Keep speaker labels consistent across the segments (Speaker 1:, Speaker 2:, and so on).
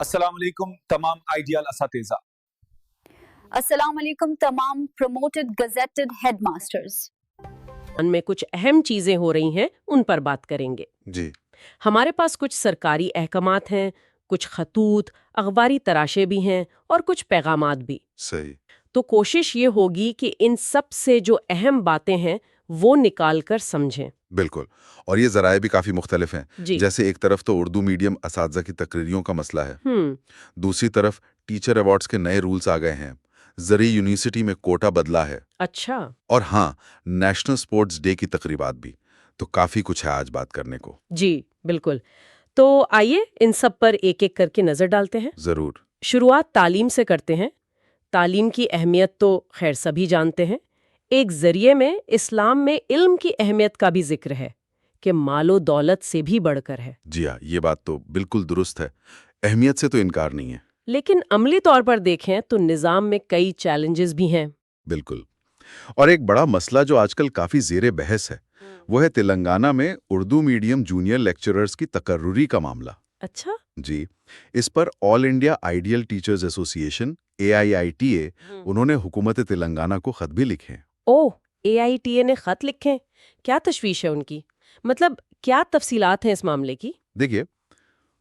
Speaker 1: السلام علیکم تمام آئیڈیال اساتذہ۔
Speaker 2: السلام علیکم تمام پروموٹڈ گزیٹڈ ہیڈ ماسٹرز۔
Speaker 3: ان میں کچھ اہم چیزیں ہو رہی ہیں، ان پر بات کریں گے۔
Speaker 4: جی
Speaker 3: ہمارے پاس کچھ سرکاری احکامات ہیں، کچھ خطوط، اخباری تراشے بھی ہیں اور کچھ پیغامات بھی۔
Speaker 4: صحیح۔
Speaker 3: تو کوشش یہ ہوگی کہ ان سب سے جو اہم باتیں ہیں وہ نکال کر سمجھیں۔
Speaker 4: بالکل، اور یہ ذرائع بھی کافی مختلف ہیں۔
Speaker 3: جی
Speaker 4: جیسے ایک طرف تو اردو میڈیم اساتذہ کی تقرریوں کا مسئلہ ہے،
Speaker 3: ہم
Speaker 4: دوسری طرف ٹیچر ایوارڈز کے نئے رولز آ گئے ہیں، زرعی یونیورسٹی میں کوٹا بدلا ہے،
Speaker 3: اچھا
Speaker 4: اور ہاں، نیشنل سپورٹس ڈے کی تقریبات بھی۔ تو کافی کچھ ہے آج بات کرنے کو۔
Speaker 3: جی بالکل۔ تو آئیے ان سب پر ایک ایک کر کے نظر ڈالتے ہیں۔
Speaker 4: ضرور۔
Speaker 3: شروعات تعلیم سے کرتے ہیں۔ تعلیم کی اہمیت تو خیر سبھی جانتے ہیں۔ ایک ذریعے میں اسلام میں علم کی اہمیت کا بھی ذکر ہے کہ مال و دولت سے بھی بڑھ کر ہے۔
Speaker 4: جی ہاں، یہ بات تو بالکل درست ہے، اہمیت سے تو انکار نہیں ہے۔
Speaker 3: لیکن عملی طور پر دیکھیں تو نظام میں کئی چیلنجز بھی ہیں۔
Speaker 4: بالکل، اور ایک بڑا مسئلہ جو آج کل کافی زیر بحث ہے وہ ہے تلنگانہ میں اردو میڈیم جونیئر لیکچررز کی تقرری کا معاملہ۔
Speaker 3: اچھا
Speaker 4: جی، اس پر آل انڈیا آئیڈیل ٹیچرز ایسوسی ایشن AIITA انہوں نے حکومت تلنگانہ کو خط بھی لکھے ہیں۔
Speaker 3: اوہ، AITA نے خط لکھے؟ کیا تشویش ہے ان کی؟ مطلب کیا تفصیلات ہیں اس معاملے کی؟
Speaker 4: دیکھیے،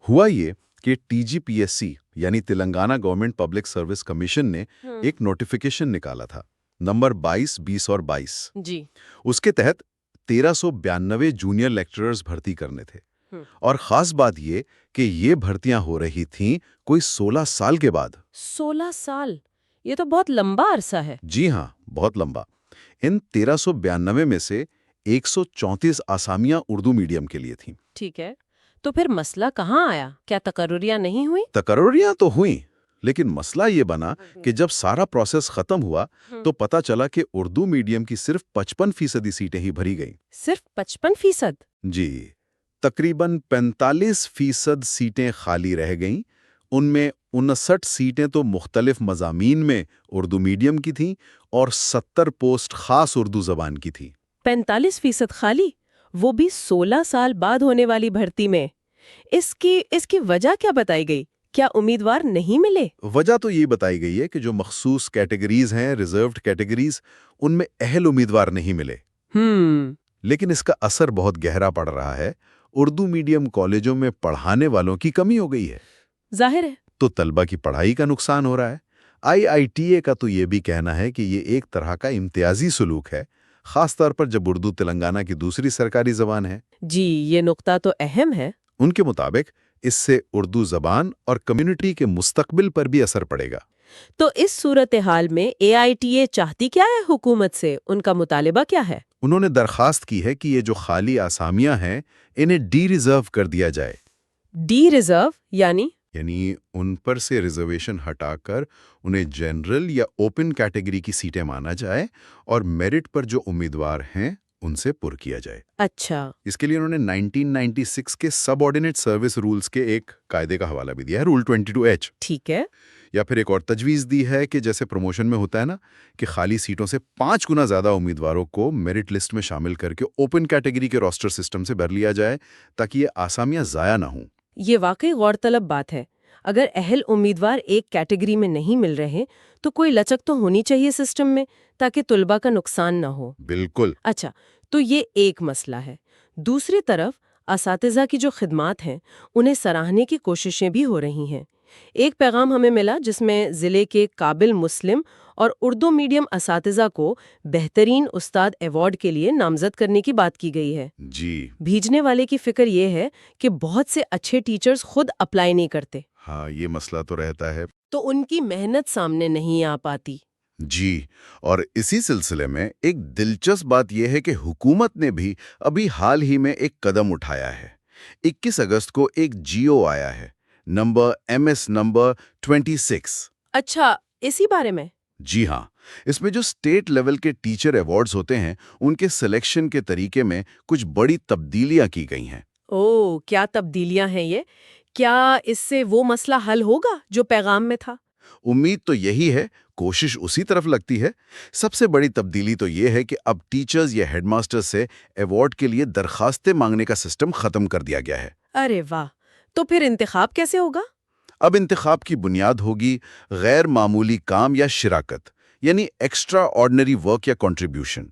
Speaker 4: ہوا یہ کہ TGPSC یعنی Telangana government public service commission نے ایک نوٹیفیکیشن نکالا تھا، نمبر 22، 20 اور 22۔
Speaker 3: جی
Speaker 4: اس کے تحت 1392 جونیئر لیکچررز بھرتی کرنے تھے، اور خاص بات یہ کہ یہ بھرتیاں ہو رہی تھیں کوئی 16 سال کے بعد۔
Speaker 3: 16 سال؟ یہ تو بہت لمبا عرصہ ہے۔
Speaker 4: جی ہاں، بہت لمبا۔ ان 1392 میں سے 134 آسامیاں اردو میڈیم کے لیے تھیں۔
Speaker 3: ٹھیک ہے، تو پھر مسئلہ کہاں آیا؟ کیا تقرریاں نہیں ہوئی؟
Speaker 4: تقرریاں تو ہوئیں، لیکن مسئلہ یہ بنا کہ جب سارا پروسیس ختم ہوا تو پتہ چلا کہ اردو میڈیم کی صرف 55% سیٹیں ہی بھری گئیں۔
Speaker 3: صرف 55%؟
Speaker 4: جی، تقریباً 45% سیٹیں خالی رہ گئیں۔ ان میں 59 سیٹیں تو مختلف مضامین میں اردو میڈیم کی تھیں اور 70 پوسٹ خاص اردو زبان کی تھی۔
Speaker 3: 45% خالی، وہ بھی 16 سال بعد ہونے والی بھرتی میں۔ اس کی وجہ کیا بتائی گئی؟ کیا امیدوار نہیں ملے؟
Speaker 4: وجہ تو یہ بتائی گئی ہے کہ جو مخصوص کیٹیگریز ہیں، ریزروڈ کیٹیگریز، ان میں اہل امیدوار نہیں ملے۔ لیکن اس کا اثر بہت گہرا پڑ رہا ہے۔ اردو میڈیم کالجوں میں پڑھانے والوں کی کمی ہو گئی ہے،
Speaker 3: ظاہر ہے۔
Speaker 4: تو طلبہ کی پڑھائی کا نقصان ہو رہا ہے۔ IITA کا تو یہ بھی کہنا ہے کہ یہ ایک طرح کا امتیازی سلوک ہے، خاص طور پر جب اردو تلنگانہ کی دوسری سرکاری زبان ہے۔
Speaker 3: جی، یہ نقطہ تو اہم ہے۔
Speaker 4: ان کے مطابق اس سے اردو زبان اور کمیونٹی کے مستقبل پر بھی اثر پڑے گا۔
Speaker 3: تو اس صورتحال میں AITA چاہتی کیا ہے حکومت سے؟ ان کا مطالبہ کیا ہے؟
Speaker 4: انہوں نے درخواست کی ہے کہ یہ جو خالی آسامیاں ہیں انہیں ڈی ریزرو کر دیا جائے۔
Speaker 3: ڈی ریزرو یعنی
Speaker 4: ان پر سے ریزرویشن ہٹا کر انہیں جنرل یا اوپن کیٹیگری کی سیٹیں مانا جائے اور میرٹ پر جو امیدوار ہیں ان سے پر کیا جائے۔
Speaker 3: اچھا،
Speaker 4: اس کے لیے انہوں نے 1996 کے سب آرڈینیٹ سروس رولز کے ایک قاعدے کا حوالہ بھی دیا ہے، رول 22H۔
Speaker 3: ٹھیک ہے۔
Speaker 4: یا پھر ایک اور تجویز دی ہے کہ جیسے پروموشن میں ہوتا ہے نا کہ خالی سیٹوں سے 5 گنا زیادہ امیدواروں کو میرٹ لسٹ میں شامل کر کے اوپن کیٹیگری کے روسٹر سسٹم سے بھر لیا جائے تاکہ یہ آسامیاں ضائع نہ ہوں۔
Speaker 3: یہ واقعی غور طلب بات ہے۔ اگر اہل امیدوار ایک کیٹیگری میں نہیں مل رہے تو کوئی لچک تو ہونی چاہیے سسٹم میں تاکہ طلبہ کا نقصان نہ ہو۔
Speaker 4: بالکل۔
Speaker 3: اچھا، تو یہ ایک مسئلہ ہے۔ دوسری طرف اساتذہ کی جو خدمات ہیں انہیں سراہنے کی کوششیں بھی ہو رہی ہیں۔ ایک پیغام ہمیں ملا جس میں ضلع کے قابل مسلم اور اردو میڈیم اساتذہ کو بہترین استاد ایوارڈ کے لیے نامزد کرنے کی بات کی گئی ہے۔
Speaker 4: جی
Speaker 3: بھیجنے والے کی فکر یہ ہے کہ بہت سے اچھے ٹیچرز خود اپلائی نہیں کرتے،
Speaker 4: ہاں، یہ مسئلہ تو رہتا ہے۔
Speaker 3: تو ان کی محنت سامنے نہیں آ پاتی۔
Speaker 4: جی، اور اسی سلسلے میں ایک دلچسپ بات یہ ہے کہ حکومت نے بھی ابھی حال ہی میں ایک قدم اٹھایا ہے۔ 21 اگست کو ایک GO آیا ہے، MS نمبر 26۔
Speaker 3: اچھا، اسی بارے میں؟
Speaker 4: جی ہاں، اس میں جو اسٹیٹ لیول کے ٹیچر ایوارڈز ہوتے ہیں ان کے سلیکشن کے طریقے میں کچھ بڑی تبدیلیاں کی گئی ہیں۔
Speaker 3: اوہ، کیا تبدیلیاں ہیں یہ؟ کیا اس سے وہ مسئلہ حل ہوگا جو پیغام میں تھا؟
Speaker 4: امید تو یہی ہے، کوشش اسی طرف لگتی ہے۔ سب سے بڑی تبدیلی تو یہ ہے کہ اب ٹیچرز یا ہیڈ ماسٹر سے ایوارڈ کے لیے درخواستیں مانگنے کا سسٹم ختم کر دیا گیا ہے۔
Speaker 3: ارے واہ، تو پھر انتخاب کیسے ہوگا؟
Speaker 4: اب انتخاب کی بنیاد ہوگی غیر معمولی کام یا شراکت، یعنی ایکسٹرا آرڈنری ورک یا کنٹریبیوشن۔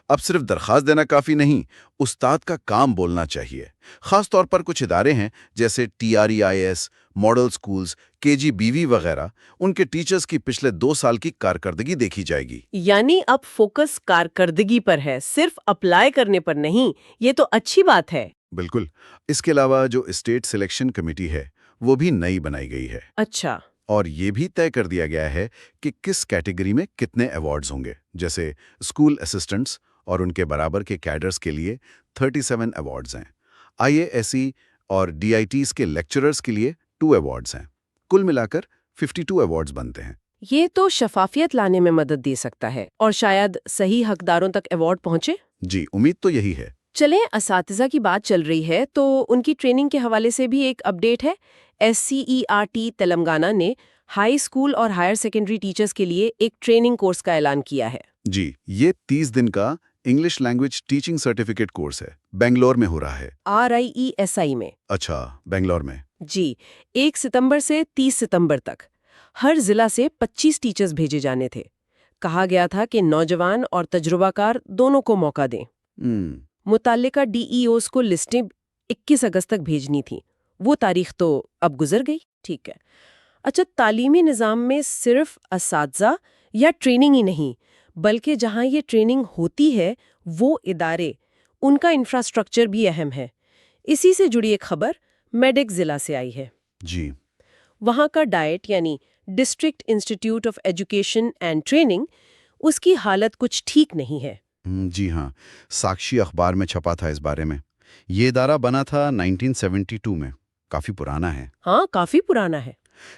Speaker 4: اب صرف درخواست دینا کافی نہیں، استاد کا کام بولنا چاہیے۔ خاص طور پر کچھ ادارے ہیں جیسے TREIS، ماڈل سکولز، KGBV وغیرہ، ان کے ٹیچرز کی پچھلے 2 سال کی کارکردگی دیکھی جائے گی۔
Speaker 3: یعنی اب فوکس کارکردگی پر ہے، صرف اپلائی کرنے پر نہیں۔ یہ تو اچھی بات ہے۔
Speaker 4: بالکل۔ اس کے علاوہ جو اسٹیٹ سلیکشن کمیٹی ہے وہ بھی نئی بنائی گئی ہے،
Speaker 3: اچھا،
Speaker 4: اور یہ بھی طے کر دیا گیا ہے کہ کس کیٹیگری میں کتنے ایوارڈز ہوں گے، جیسے اسکول اسسٹنٹس اور ان کے برابر کے کیڈرز کے لیے 37 ایوارڈز ہیں، IASE اور DITs کے لیکچررز کے لیے 2 ایوارڈز ہیں۔ کل ملا کر 52 ایوارڈز بنتے ہیں۔
Speaker 3: یہ تو شفافیت لانے میں مدد دے سکتا ہے، اور شاید صحیح حقداروں تک ایوارڈ پہنچے۔
Speaker 4: جی، امید تو یہی ہے۔
Speaker 3: چلیں، اساتذہ کی بات چل رہی ہے تو ان کی ٹریننگ کے حوالے سے بھی ایک اپڈیٹ ہے۔ SCERT تلنگانہ نے ہائی اسکول اور ہائر سیکنڈری ٹیچرز کے لیے ایک ٹریننگ کورس کا اعلان کیا ہے۔
Speaker 4: جی، یہ 30 دن کا English language teaching certificate course ہے، بنگلور میں ہو رہا ہے۔
Speaker 3: RIESI میں۔
Speaker 4: اچھا، بنگلور میں۔
Speaker 3: جی، 1 ستمبر سے 30 ستمبر تک ہر ضلع سے 25 ٹیچرز بھیجے جانے تھے۔ کہا گیا تھا کہ نوجوان اور تجربہ کار دونوں کو موقع دیں۔ متعلقہ DEOs کو لسٹیں 21 اگست تک بھیجنی تھیں۔ وہ تاریخ تو اب گزر گئی۔ ٹھیک ہے۔ اچھا، تعلیمی نظام میں صرف اساتذہ یا ٹریننگ ہی نہیں، بلکہ جہاں یہ ٹریننگ ہوتی ہے وہ ادارے، ان کا انفراسٹرکچر بھی اہم ہے۔ اسی سے جڑی ایک خبر میڈک ضلع سے آئی ہے۔
Speaker 4: جی،
Speaker 3: وہاں کا ڈائٹ یعنی district institute of education and training, اس کی حالت کچھ ٹھیک نہیں ہے۔
Speaker 4: جی ہاں، ساکشی اخبار میں چھپا تھا اس بارے میں۔ یہ ادارہ بنا تھا 1972 میں، کافی پرانا ہے۔
Speaker 3: ہاں، کافی پرانا ہے۔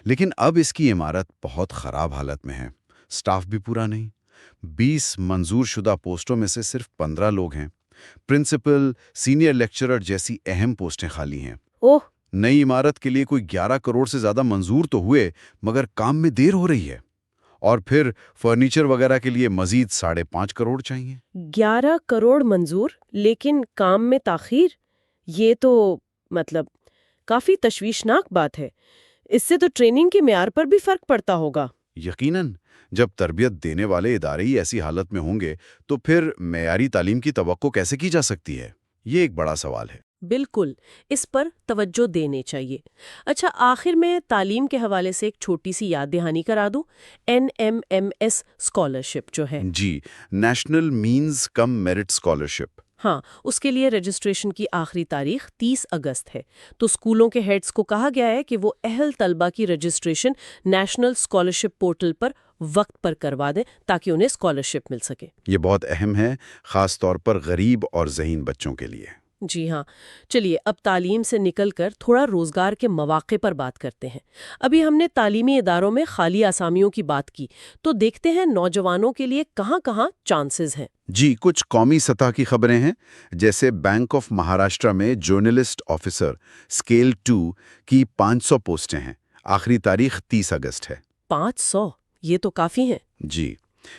Speaker 4: لیکن اب اس کی عمارت بہت خراب حالت میں ہے، سٹاف بھی پورا نہیں۔ 20 منظور شدہ پوسٹوں میں سے صرف 15 لوگ ہیں۔ پرنسپل، سینئر لیکچرر جیسی اہم پوسٹیں خالی ہیں۔
Speaker 3: اوہ،
Speaker 4: نئی عمارت کے لیے کوئی 11 کروڑ سے زیادہ منظور تو ہوئے، مگر کام میں دیر ہو رہی ہے۔ اور پھر فرنیچر وغیرہ کے لیے مزید 5.5 کروڑ چاہیے۔
Speaker 3: 11 کروڑ منظور، لیکن کام میں تاخیر؟ یہ تو کافی تشویشناک بات ہے۔ اس سے تو ٹریننگ کے معیار پر بھی فرق پڑتا ہوگا۔
Speaker 4: یقیناً، جب تربیت دینے والے ادارے ہی ایسی حالت میں ہوں گے تو پھر معیاری تعلیم کی توقع کیسے کی جا سکتی ہے؟ یہ ایک بڑا سوال ہے۔
Speaker 3: بالکل، اس پر توجہ دینی چاہیے۔ اچھا، آخر میں تعلیم کے حوالے سے ایک چھوٹی سی یاد دہانی کرا دوں۔ NMMS اسکالرشپ جو ہے،
Speaker 4: جی، نیشنل مینز کم میرٹ اسکالرشپ۔
Speaker 3: ہاں، اس کے لیے رجسٹریشن کی آخری تاریخ 30 اگست ہے۔ تو اسکولوں کے ہیڈز کو کہا گیا ہے کہ وہ اہل طلبہ کی رجسٹریشن نیشنل اسکالرشپ پورٹل پر وقت پر کروا دیں تاکہ انہیں اسکالرشپ مل سکے۔
Speaker 4: یہ بہت اہم ہے، خاص طور پر غریب اور ذہین بچوں کے لیے۔
Speaker 3: جی ہاں، چلیے اب تعلیم سے نکل کر تھوڑا روزگار کے مواقع پر بات کرتے ہیں۔ ابھی ہم نے تعلیمی اداروں میں خالی آسامیوں کی بات کی، تو دیکھتے ہیں نوجوانوں کے لیے کہاں کہاں چانسز ہیں۔
Speaker 4: جی، کچھ قومی سطح کی خبریں ہیں، جیسے بینک آف مہاراشٹر میں جرنلسٹ آفیسر اسکیل 2 کی 500 پوسٹیں ہیں۔ آخری تاریخ 30 اگست ہے۔
Speaker 3: 500؟ یہ تو کافی ہیں۔
Speaker 4: جی،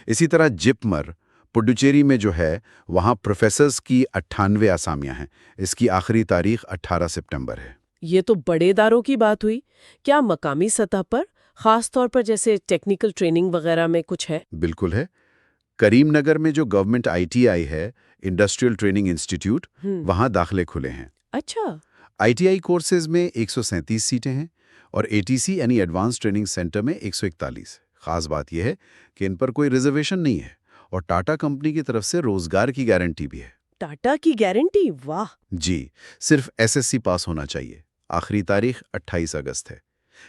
Speaker 4: اسی طرح جپمر پڈوچیری میں جو ہے وہاں پروفیسرز کی 98 آسامیاں ہیں۔ اس کی آخری تاریخ 18 سپٹمبر ہے۔
Speaker 3: یہ تو بڑے اداروں کی بات ہوئی۔ کیا مقامی سطح پر، خاص طور پر جیسے ٹیکنیکل ٹریننگ وغیرہ میں کچھ ہے؟
Speaker 4: بالکل ہے۔ کریم نگر میں جو گورنمنٹ ITI ہے، انڈسٹریل ٹریننگ انسٹیٹیوٹ، وہاں داخلے کھلے ہیں۔
Speaker 3: اچھا،
Speaker 4: ITI کورسز میں 137 سیٹیں ہیں اور ATC یعنی ایڈوانس ٹریننگ سینٹر میں 141۔ خاص بات یہ ہے کہ ان پر کوئی ریزرویشن نہیں ہے، اور ٹاٹا کمپنی کی طرف سے روزگار کی گارنٹی بھی ہے۔
Speaker 3: ٹاٹا کی گارنٹی؟ واہ!
Speaker 4: جی، صرف SSC پاس ہونا چاہیے۔ آخری تاریخ 28 اگست ہے۔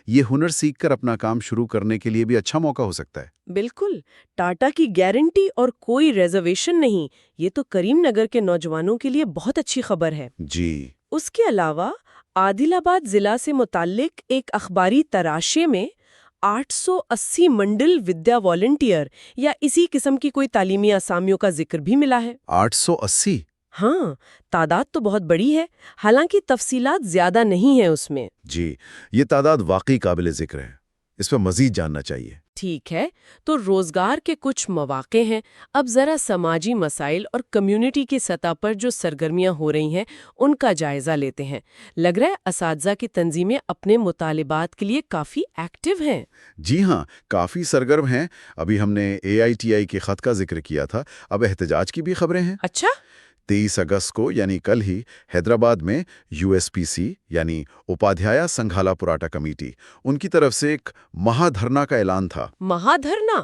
Speaker 4: یہ ہنر سیکھ کر اپنا کام شروع کرنے کے لیے بھی اچھا موقع ہو سکتا ہے۔
Speaker 3: بالکل، ٹاٹا کی گارنٹی اور کوئی ریزرویشن نہیں، یہ تو کریم نگر کے نوجوانوں کے لیے بہت اچھی خبر ہے۔
Speaker 4: جی،
Speaker 3: اس کے علاوہ عادل آباد ضلع سے متعلق ایک اخباری تراشے میں 880 منڈل ودیا والنٹیئر یا اسی قسم کی کوئی تعلیمی اسامیوں کا ذکر بھی ملا ہے۔
Speaker 4: 880؟
Speaker 3: ہاں، تعداد تو بہت بڑی ہے، حالانکہ تفصیلات زیادہ نہیں ہیں اس میں۔
Speaker 4: جی، یہ تعداد واقعی قابل ذکر ہے۔ اس پر مزید جاننا چاہیے۔
Speaker 3: ٹھیک ہے، تو روزگار کے کچھ مواقع ہیں. اب ذرا سماجی مسائل اور کمیونٹی کی سطح پر جو سرگرمیاں ہو رہی ہیں ان کا جائزہ لیتے ہیں. لگ رہا ہے اساتذہ کی تنظیمیں اپنے مطالبات کے لیے کافی ایکٹیو ہیں.
Speaker 4: جی ہاں، کافی سرگرم ہیں. ابھی ہم نے AITI کے خط کا ذکر کیا تھا، اب احتجاج کی بھی خبریں ہیں.
Speaker 3: اچھا،
Speaker 4: 23 اگست کو یعنی کل ہی حیدرآباد میں USPC یعنی اپادھیایا سنگھالا پراٹا کمیٹی، ان کی طرف سے ایک مہا دھرنا کا اعلان تھا.
Speaker 3: مہادھرنا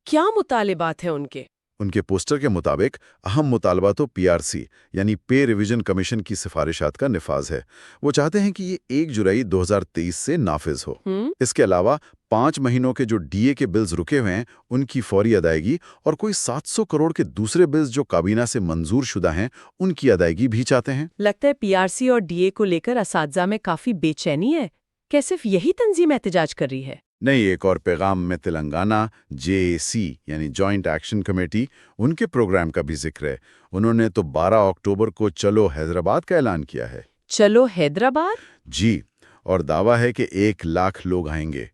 Speaker 3: کیا مطالبات ہیں ان کے؟
Speaker 4: ان کے پوسٹر کے مطابق اہم مطالبہ تو PRC یعنی پے ریویژن کمیشن کی سفارشات کا نفاذ ہے. وہ چاہتے ہیں کہ یہ 1 جولائی 2023 سے نافذ ہو. اس کے علاوہ 5 مہینوں کے جو DA کے بلز رکے ہوئے ہیں ان کی فوری ادائیگی اور کوئی 700 کروڑ کے دوسرے بلز جو کابینہ سے منظور شدہ ہیں ان کی ادائیگی بھی چاہتے ہیں.
Speaker 3: لگتا ہے PRC اور DA کو لے کر اساتذہ میں کافی بے چینی ہے. کیا صرف یہی تنظیم احتجاج کر رہی ہے؟
Speaker 4: نہیں، ایک اور پیغام میں تلنگانہ JAC یعنی جوائنٹ ایکشن کمیٹی، ان کے پروگرام کا بھی ذکر ہے. انہوں نے تو 12 اکتوبر کو چلو حیدرآباد کا اعلان کیا ہے.
Speaker 3: چلو حیدرآباد؟
Speaker 4: جی، اور دعویٰ ہے کہ 1 لاکھ لوگ آئیں گے.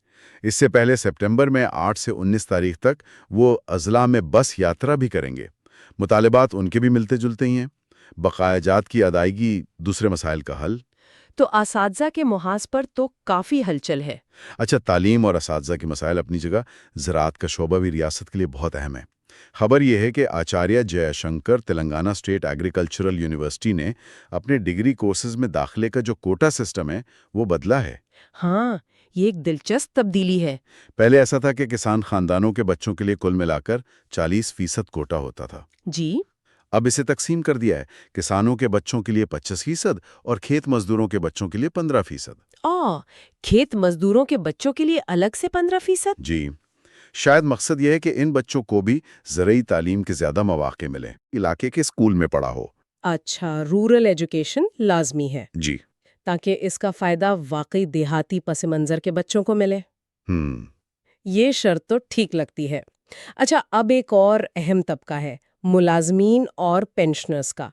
Speaker 4: اس سے پہلے سپٹمبر میں 8 سے 19 تاریخ تک وہ اضلاع میں بس یاترا بھی کریں گے. مطالبات ان کے بھی ملتے جلتے ہی ہیں: بقایا جات کی ادائیگی، دوسرے مسائل کا حل.
Speaker 3: تو اساتذہ کے محاذ پر تو کافی ہلچل ہے.
Speaker 4: اچھا، تعلیم اور اساتذہ کے مسائل اپنی جگہ، زراعت کا شعبہ بھی ریاست کے لیے بہت اہم ہے. خبر یہ ہے کہ Acharya Jayashankar Telangana state agricultural university نے اپنے ڈگری کورسز میں داخلے کا جو کوٹا سسٹم ہے وہ بدلا ہے.
Speaker 3: ہاں، یہ ایک دلچسپ تبدیلی ہے.
Speaker 4: پہلے ایسا تھا کہ کسان خاندانوں کے بچوں کے لیے کل ملا کر 40% کوٹا ہوتا تھا.
Speaker 3: جی،
Speaker 4: اب اسے تقسیم کر دیا ہے، کسانوں کے بچوں کے لیے 25% اور کھیت مزدوروں کے بچوں کے لیے 15%.
Speaker 3: کھیت مزدوروں کے بچوں کے لیے الگ سے 15%؟
Speaker 4: جی، شاید مقصد یہ ہے کہ ان بچوں کو بھی زرعی تعلیم کے زیادہ مواقع ملیں، علاقے کے اسکول میں پڑھا ہو.
Speaker 3: اچھا، رورل ایجوکیشن لازمی ہے
Speaker 4: جی،
Speaker 3: تاکہ اس کا فائدہ واقعی دیہاتی پس منظر کے بچوں کو ملے. یہ شرط تو ٹھیک لگتی ہے. اچھا، اب ایک اور اہم طبقہ ہے، ملازمین اور پینشنرز کا.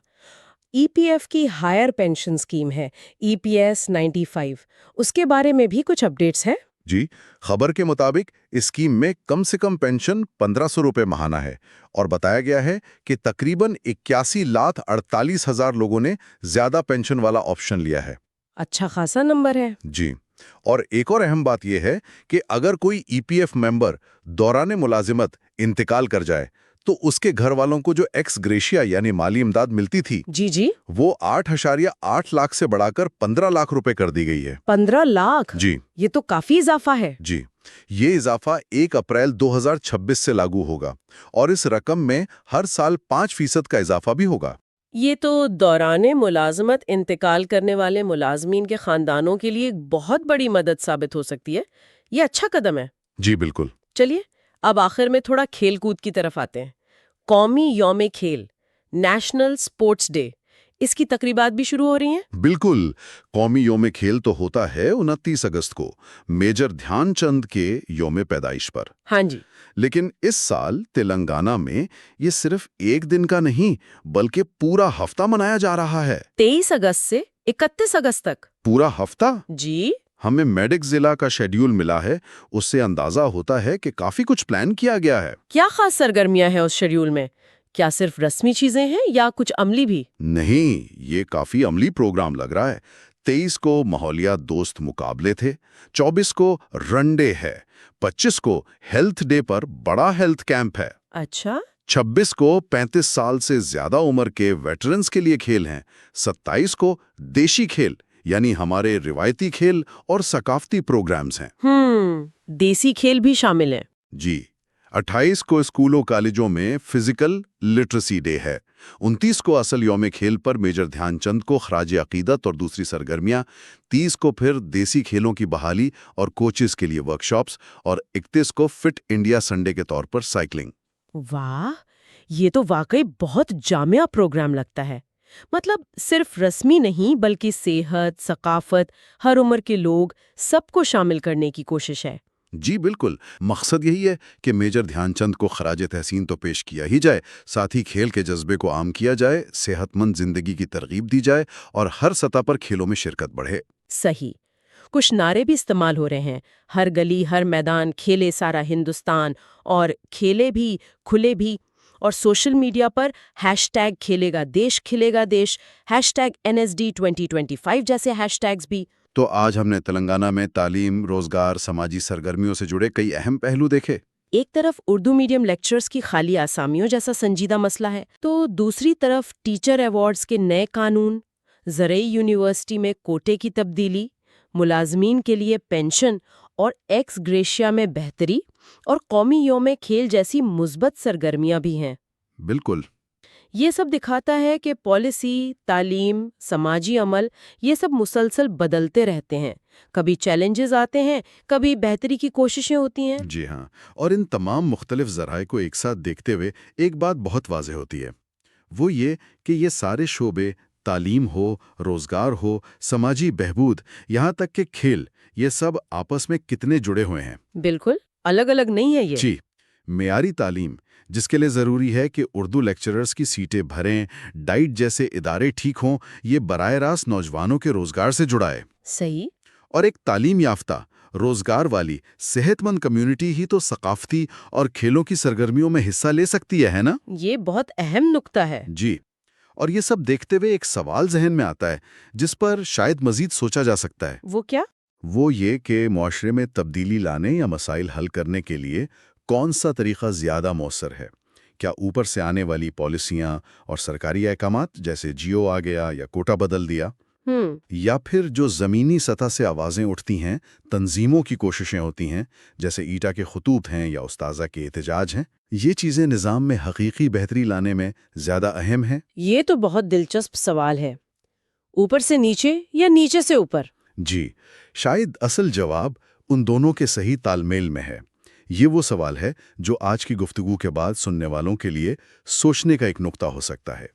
Speaker 3: EPF کی ہائر پینشن اسکیم ہے EPS 95. اس کے بارے میں بھی کچھ اپڈیٹس ہیں؟
Speaker 4: جی، خبر کے مطابق اس اسکیم میں کم سے کم پینشن 1500 روپے ماہانہ ہے اور بتایا گیا ہے کہ تقریباً 81,48,000 لوگوں نے زیادہ پینشن والا آپشن لیا ہے.
Speaker 3: اچھا خاصا نمبر ہے.
Speaker 4: جی، اور ایک اور اہم بات یہ ہے کہ اگر کوئی EPF ممبر دوران ملازمت انتقال کر جائے تو اس کے گھر والوں کو جو ایکس گریشیا یعنی مالی امداد ملتی تھی
Speaker 3: جی
Speaker 4: وہ 8.8 لاکھ سے بڑھا کر 15 لاکھ روپے کر دی گئی ہے.
Speaker 3: 15 لاکھ؟
Speaker 4: جی،
Speaker 3: یہ تو کافی اضافہ ہے.
Speaker 4: جی، یہ اضافہ 1 اپریل 2026 سے لاگو ہوگا اور اس رقم میں ہر سال 5% کا اضافہ بھی ہوگا.
Speaker 3: یہ تو دوران ملازمت انتقال کرنے والے ملازمین کے خاندانوں کے لیے بہت بڑی مدد ثابت ہو سکتی ہے. یہ اچھا قدم ہے.
Speaker 4: جی بالکل.
Speaker 3: چلیے اب آخر میں تھوڑا کھیل کود کی طرف آتے ہیں. قومی یوم کھیل، نیشنل اسپورٹس ڈے، اس کی تقریبات بھی شروع ہو رہی ہیں؟
Speaker 4: بالکل. قومی یوم کھیل تو ہوتا ہے 29 اگست کو، میجر دھیان چند کے یوم پیدائش پر.
Speaker 3: ہاں جی.
Speaker 4: لیکن اس سال تلنگانہ میں یہ صرف ایک دن کا نہیں بلکہ پورا ہفتہ منایا جا رہا ہے.
Speaker 3: 23 اگست سے 31 اگست تک؟
Speaker 4: پورا ہفتہ؟
Speaker 3: جی.
Speaker 4: ہمیں میڈک ضلع کا شیڈیول ملا ہے، اس سے اندازہ ہوتا ہے کہ کافی کچھ پلان کیا گیا ہے.
Speaker 3: کیا خاص سرگرمیاں ہیں اس شیڈیول میں؟ کیا صرف رسمی چیزیں ہیں یا کچھ عملی بھی؟
Speaker 4: نہیں، یہ کافی عملی پروگرام لگ رہا ہے. 23 کو ماحولیات دوست مقابلے تھے، 24 کو رن ڈے ہے، 25 کو ہیلتھ ڈے پر بڑا ہیلتھ کیمپ ہے.
Speaker 3: اچھا.
Speaker 4: 26 کو 35 سال سے زیادہ عمر کے ویٹرنز کے لیے کھیل ہیں. 27 کو دیشی کھیل یعنی ہمارے روایتی کھیل اور ثقافتی پروگرامز ہیں.
Speaker 3: دیسی کھیل بھی شامل ہیں.
Speaker 4: جی. 28 کو اسکولوں کالجوں میں فزیکل لٹریسی ڈے ہے. 29 کو اصل یوم کھیل پر میجر دھیان چند کو خراج عقیدت اور دوسری سرگرمیاں. 30 کو پھر دیسی کھیلوں کی بحالی اور کوچز کے لیے ورکشاپس اور 31 کو فٹ انڈیا سنڈے کے طور پر سائیکلنگ.
Speaker 3: واہ، یہ تو واقعی بہت جامع پروگرام لگتا ہے. مطلب صرف رسمی نہیں بلکہ صحت، ثقافت، ہر عمر کے لوگ سب کو شامل کرنے کی کوشش ہے.
Speaker 4: جی بالکل. مقصد یہی ہے کہ میجر دھیان چند کو خراج تحسین تو پیش کیا ہی جائے، ساتھ ہی کھیل کے جذبے کو عام کیا جائے، صحت مند زندگی کی ترغیب دی جائے اور ہر سطح پر کھیلوں میں شرکت بڑھے.
Speaker 3: صحیح. کچھ نعرے بھی استعمال ہو رہے ہیں، ہر گلی ہر میدان کھیلے سارا ہندوستان، اور کھیلے بھی کھلے بھی، اور سوشل میڈیا پر ہیش ٹیگ کھیلے گا دیش، ہیش ٹیگ NSD 2025 جیسے ہیش ٹیگز بھی۔
Speaker 4: تو آج ہم نے تلنگانہ میں تعلیم، روزگار، سماجی سرگرمیوں سے جڑے کئی اہم پہلو دیکھے۔
Speaker 3: ایک طرف اردو میڈیم لیکچرز کی خالی آسامیوں جیسا سنجیدہ مسئلہ ہے، تو دوسری طرف ٹیچر ایوارڈز کے نئے قانون، زرعی یونیورسٹی میں کوٹے کی تبدیلی، ملازمین کے لیے پینشن اور ایکس گریشیا میں بہتری، اور قومی یوم کھیل جیسی مثبت سرگرمیاں بھی ہیں۔
Speaker 4: بالکل۔
Speaker 3: یہ سب دکھاتا ہے کہ پالیسی، تعلیم، سماجی عمل یہ سب مسلسل بدلتے رہتے ہیں، کبھی چیلنجز آتے ہیں، کبھی بہتری کی کوششیں ہوتی ہیں۔
Speaker 4: جی ہاں، اور ان تمام مختلف ذرائع کو ایک ساتھ دیکھتے ہوئے ایک بات بہت واضح ہوتی ہے، وہ یہ کہ یہ سارے شعبے، تعلیم ہو، روزگار ہو، سماجی بہبود، یہاں تک کہ کھیل، یہ سب آپس میں کتنے جڑے ہوئے ہیں۔
Speaker 3: بالکل الگ الگ نہیں ہے یہ۔
Speaker 4: جی، معیاری تعلیم جس کے لیے ضروری ہے کہ اردو لیکچررز کی سیٹیں بھریں، ڈائٹ جیسے ادارے ٹھیک ہوں، یہ براہ راست نوجوانوں کے روزگار سے جڑا ہے۔
Speaker 3: صحیح۔
Speaker 4: اور ایک تعلیم یافتہ، روزگار والی، صحت مند کمیونٹی ہی تو ثقافتی اور کھیلوں کی سرگرمیوں میں حصہ لے سکتی ہے نا؟
Speaker 3: یہ بہت اہم نکتہ ہے۔
Speaker 4: جی، اور یہ سب دیکھتے ہوئے ایک سوال ذہن میں آتا ہے جس پر شاید مزید سوچا جا سکتا ہے۔
Speaker 3: وہ کیا؟
Speaker 4: وہ یہ کہ معاشرے میں تبدیلی لانے یا مسائل حل کرنے کے لیے کون سا طریقہ زیادہ مؤثر ہے؟ کیا اوپر سے آنے والی پالیسیاں اور سرکاری احکامات جیسے جیو آ گیا یا کوٹا بدل دیا، یا پھر جو زمینی سطح سے آوازیں اٹھتی ہیں، تنظیموں کی کوششیں ہوتی ہیں جیسے ایٹا کے خطوط ہیں یا استاذہ کے احتجاج ہیں، یہ چیزیں نظام میں حقیقی بہتری لانے میں زیادہ اہم ہیں؟
Speaker 3: یہ تو بہت دلچسپ سوال ہے۔ اوپر سے نیچے یا نیچے سے اوپر؟
Speaker 4: جی، شاید اصل جواب ان دونوں کے صحیح تال میل میں ہے۔ یہ وہ سوال ہے جو آج کی گفتگو کے بعد سننے والوں کے لیے سوچنے کا ایک نقطہ ہو سکتا ہے۔